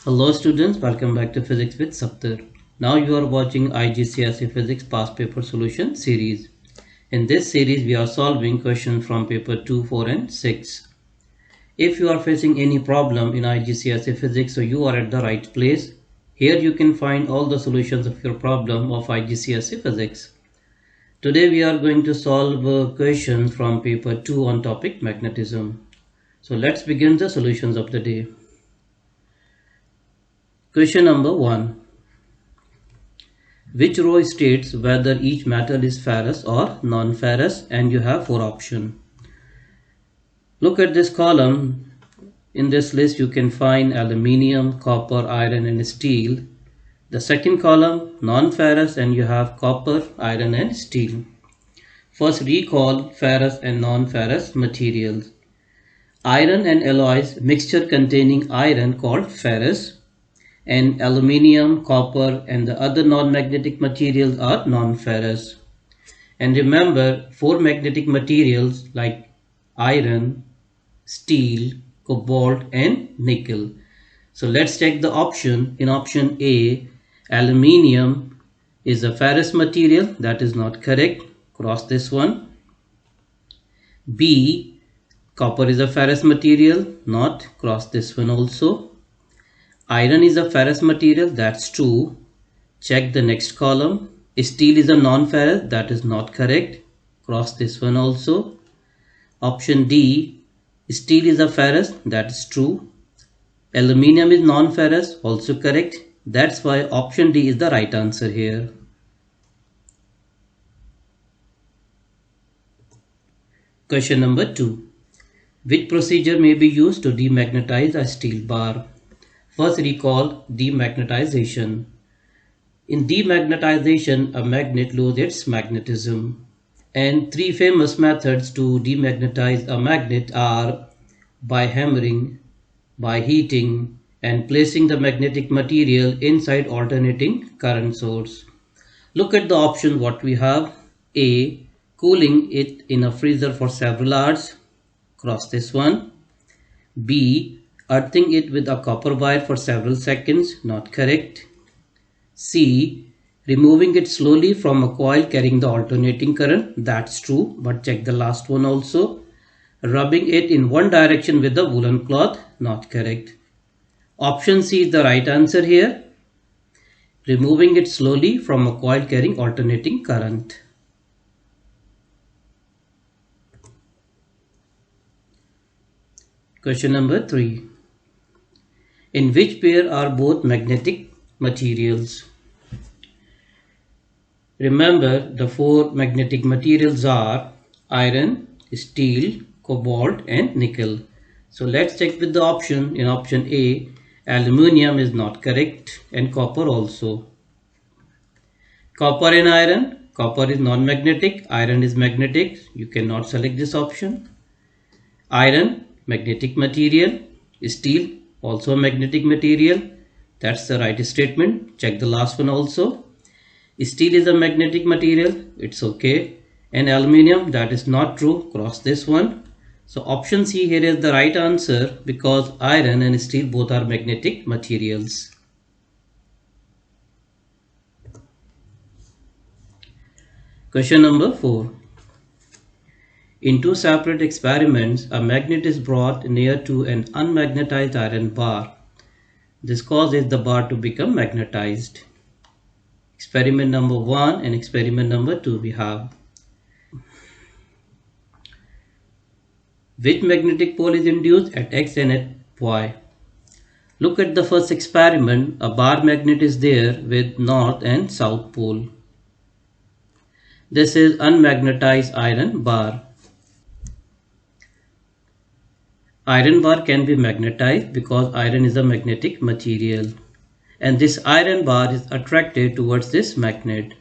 Hello students, welcome back to Physics with Safdar. Now you are watching IGCSE Physics Past Paper Solution series. In this series we are solving questions from paper 2, 4 and 6. If you are facing any problem in IGCSE Physics, so you are at the right place. Here you can find all the solutions of your problem of IGCSE Physics. Today we are going to solve questions from paper 2 on topic magnetism. So let's begin the solutions of the day. Question number 1. Which row states whether each metal is ferrous or non-ferrous, and you have 4 options. Look at this column. In this list you can find aluminium, copper, iron and steel. The second column non-ferrous, and you have copper, iron and steel. First recall ferrous and non-ferrous materials. Iron and alloys mixture containing iron called ferrous, and aluminium, copper and the other non-magnetic materials are non-ferrous. And remember, 4 magnetic materials like iron, steel, cobalt and nickel. So let's check the option. In option A, aluminium is a ferrous material. That is not correct. Cross this one. B, copper is a ferrous material. Not. Cross this one also. Iron is a ferrous material, that's true. Check the next column. Steel is a non-ferrous, that is not correct. Cross this one also. Option D, steel is a ferrous, that is true. Aluminium is non-ferrous, also correct. That's why option D is the right answer here. Question number 2. Which procedure may be used to demagnetize a steel bar? First recall demagnetization. In demagnetization, a magnet loses its magnetism. And 3 famous methods to demagnetize a magnet are by hammering, by heating, and placing the magnetic material inside alternating current source. Look at the option what we have. A, cooling it in a freezer for several hours. Cross this one. B, earthing it with a copper wire for several seconds, not correct. C, removing it slowly from a coil carrying the alternating current, that's true, but check the last one also. Rubbing it in one direction with a woolen cloth, not correct. Option C is the right answer here. Removing it slowly from a coil carrying alternating current. Question number 3. In which pair are both magnetic materials? Remember, the 4 magnetic materials are iron, steel, cobalt and nickel. So let's check with the option. In option A, aluminium is not correct and copper also. Copper and iron. Copper is non-magnetic, iron is magnetic. You cannot select this option. Iron, magnetic material. Steel, also a magnetic material. That's the right statement. Check the last one also. Steel is a magnetic material. It's okay. And aluminium, that is not true. Cross this one. So option C here is the right answer because iron and steel both are magnetic materials. Question number 4. In 2 separate experiments, a magnet is brought near to an unmagnetized iron bar. This causes the bar to become magnetized. Experiment number 1 and experiment number 2 we have. Which magnetic pole is induced at X and at Y? Look at the first experiment. A bar magnet is there with north and south pole. This is unmagnetized iron bar. Iron bar can be magnetized because iron is a magnetic material. And this iron bar is attracted towards this magnet.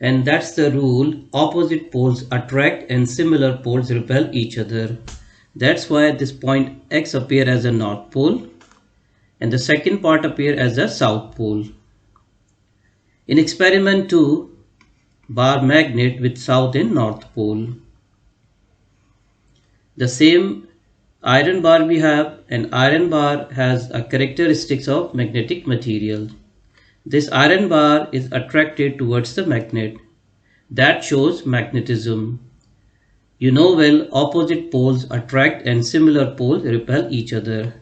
And that's the rule. Opposite poles attract and similar poles repel each other. That's why this point X appears as a north pole and the second part appears as a south pole. In experiment 2, bar magnet with south and north pole. The same Iron bar we have, an iron bar has a characteristics of magnetic material. This iron bar is attracted towards the magnet. That shows magnetism. You know well, opposite poles attract and similar poles repel each other.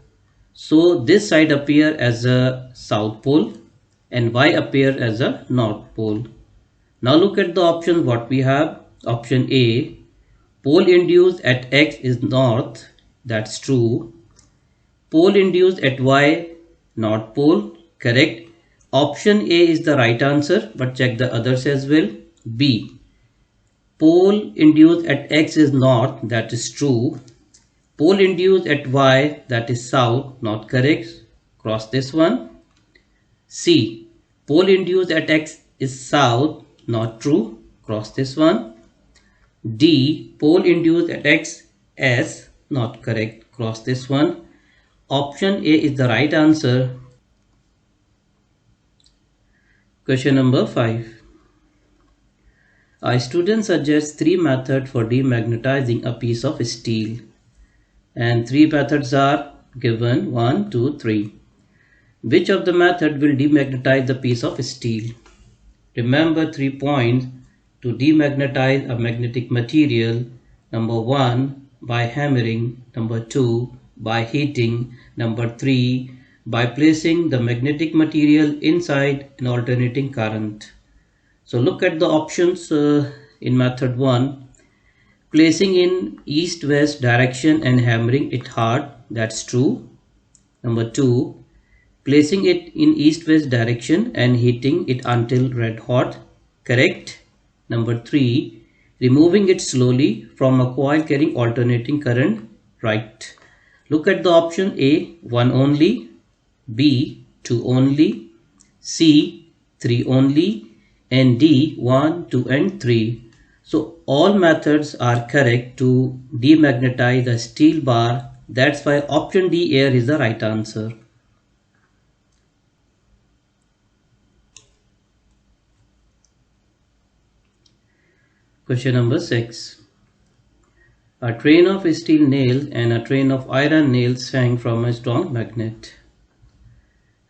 So this side appear as a south pole and Y appear as a north pole. Now look at the options what we have. Option A, pole induced at X is north. That's true. Pole induced at Y, north pole. Correct. Option A is the right answer, but check the others as well. B, pole induced at X is north. That is true. Pole induced at Y, that is south. Not correct. Cross this one. C, pole induced at X is south. Not true. Cross this one. D, pole induced at X S. Not correct. Cross this one. Option A is the right answer. Question number 5. A student suggests 3 methods for demagnetizing a piece of steel. And 3 methods are given 1, 2, 3. Which of the method will demagnetize the piece of steel? Remember 3 points to demagnetize a magnetic material. Number 1, by hammering. Number 2, by heating. Number 3, by placing the magnetic material inside an alternating current. So look at the options in method 1. Placing in east-west direction and hammering it hard. That's true. Number 2, placing it in east-west direction and heating it until red hot. Correct. Number 3, removing it slowly from a coil carrying alternating current. Right. Look at the option A, 1 only. B, 2 only. C, 3 only. And D, 1, 2 and 3. So all methods are correct to demagnetize a steel bar. That's why option D here is the right answer. Question number 6. A train of steel nails and a train of iron nails hang from a strong magnet.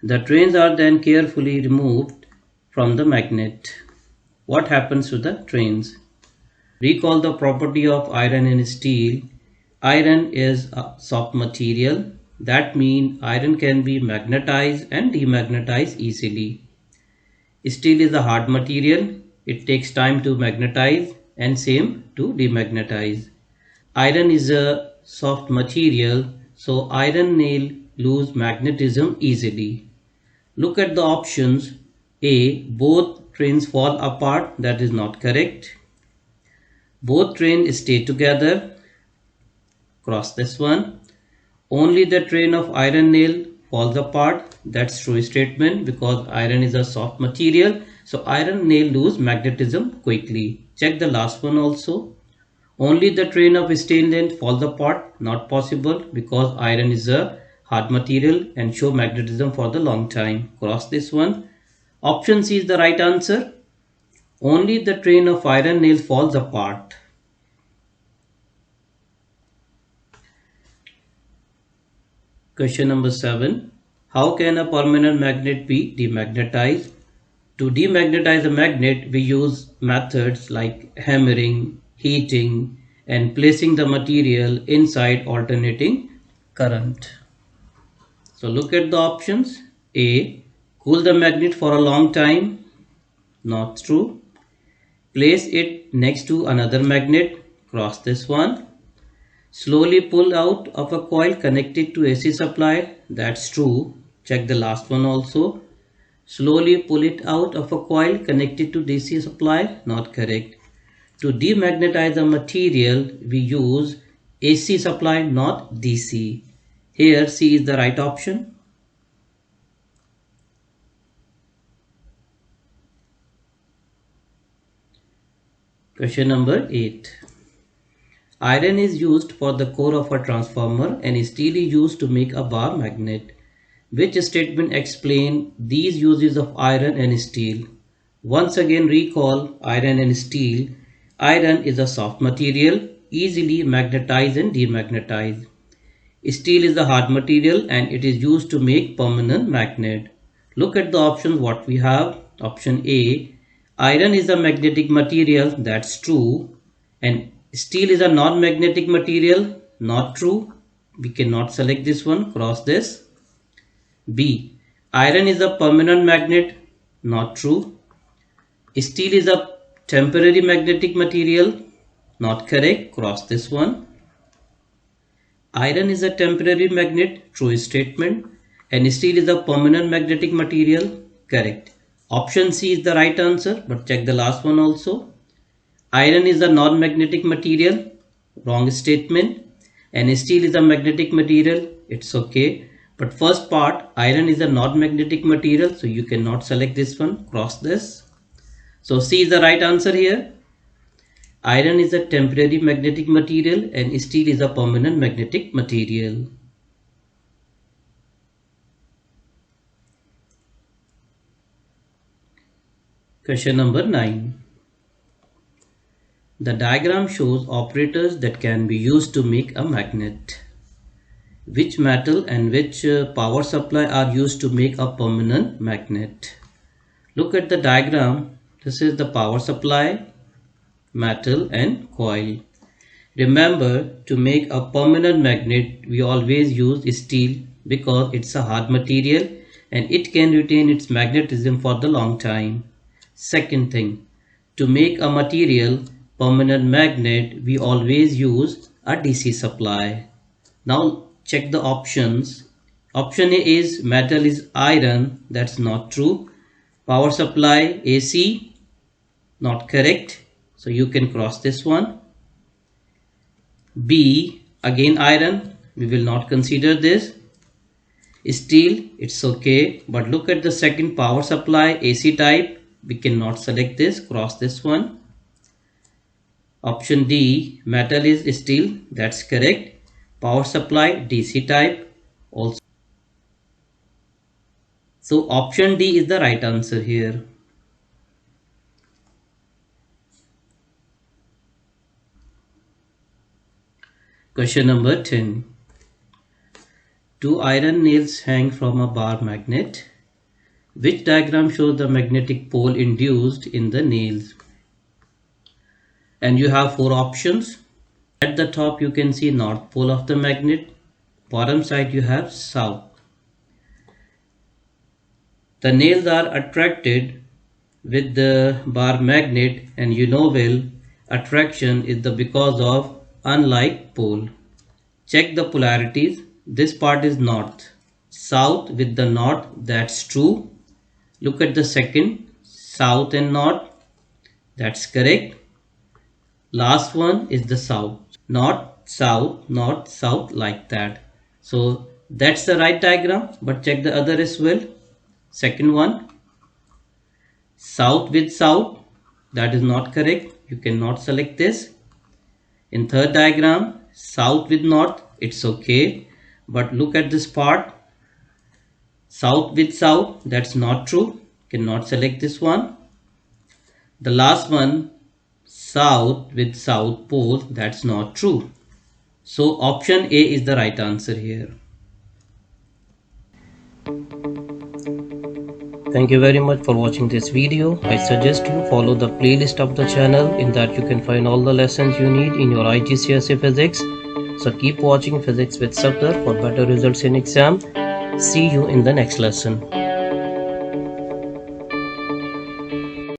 The trains are then carefully removed from the magnet. What happens to the trains? Recall the property of iron and steel. Iron is a soft material. That means iron can be magnetized and demagnetized easily. Steel is a hard material. It takes time to magnetize and same to demagnetize. Iron is a soft material, so iron nail lose magnetism easily. Look at the options. A, both trains fall apart. That is not correct. Both trains stay together. Cross this one. Only the train of iron nail falls apart. That's true statement because iron is a soft material. So iron nail lose magnetism quickly. Check the last one also. Only the train of stainless falls apart. Not possible because iron is a hard material and show magnetism for the long time. Cross this one. Option C is the right answer. Only the train of iron nail falls apart. Question number 7. How can a permanent magnet be demagnetized? To demagnetize a magnet, we use methods like hammering, heating, and placing the material inside alternating current. So look at the options. A, cool the magnet for a long time. Not true. Place it next to another magnet. Cross this one. Slowly pull out of a coil connected to AC supply. That's true. Check the last one also. Slowly pull it out of a coil connected to DC supply. Not correct. To demagnetize a material, we use AC supply, not DC. Here C is the right option. Question number 8. Iron is used for the core of a transformer and steel is used to make a bar magnet. Which statement explain these uses of iron and steel? Once again recall iron and steel. Iron is a soft material, easily magnetized and demagnetized. Steel is a hard material and it is used to make permanent magnet. Look at the options what we have. Option A, iron is a magnetic material, that's true. And steel is a non-magnetic material, not true. We cannot select this one, cross this. B, iron is a permanent magnet, not true. Steel is a temporary magnetic material, not correct, cross this one. Iron is a temporary magnet, true statement, and steel is a permanent magnetic material, correct. Option C is the right answer, but check the last one also. Iron is a non-magnetic material, wrong statement, and steel is a magnetic material, it's okay. But first part, iron is a non-magnetic material, so you cannot select this one, cross this. So C is the right answer here. Iron is a temporary magnetic material and steel is a permanent magnetic material. Question number 9. The diagram shows operators that can be used to make a magnet. Which metal and which power supply are used to make a permanent magnet? Look at the diagram. This is the power supply, metal and coil. Remember, to make a permanent magnet we always use steel because it's a hard material and it can retain its magnetism for the long time. Second thing, to make a material permanent magnet we always use a DC supply. Now check the options. Option A is metal is iron, that's not true. Power supply AC, not correct, so you can cross this one. B, again iron, we will not consider this. Steel, it's okay, but look at the second, power supply AC type, we cannot select this, cross this one. Option D, metal is steel, that's correct. Power supply DC type also. So option D is the right answer here. Question number 10. Two iron nails hang from a bar magnet. Which diagram shows the magnetic pole induced in the nails? And you have four options. At the top you can see north pole of the magnet. Bottom side you have south. The nails are attracted with the bar magnet, and you know well attraction is the because of unlike pole. Check the polarities. This part is north. South with the north, that's true. Look at the second, south and north, that's correct. Last one is the south. North, south like that. So that's the right diagram, but check the other as well. Second one, south with south, that is not correct. You cannot select this. In third diagram, south with north, it's okay. But look at this part, south with south, that's not true. Cannot select this one. The last one, south with south pole, that's not true. So option A is the right answer here. Thank you very much for watching this video. I suggest you follow the playlist of the channel. In that you can find all the lessons you need in your IGCSE physics. So keep watching Physics with Safdar for better results in exam. See you in the next lesson.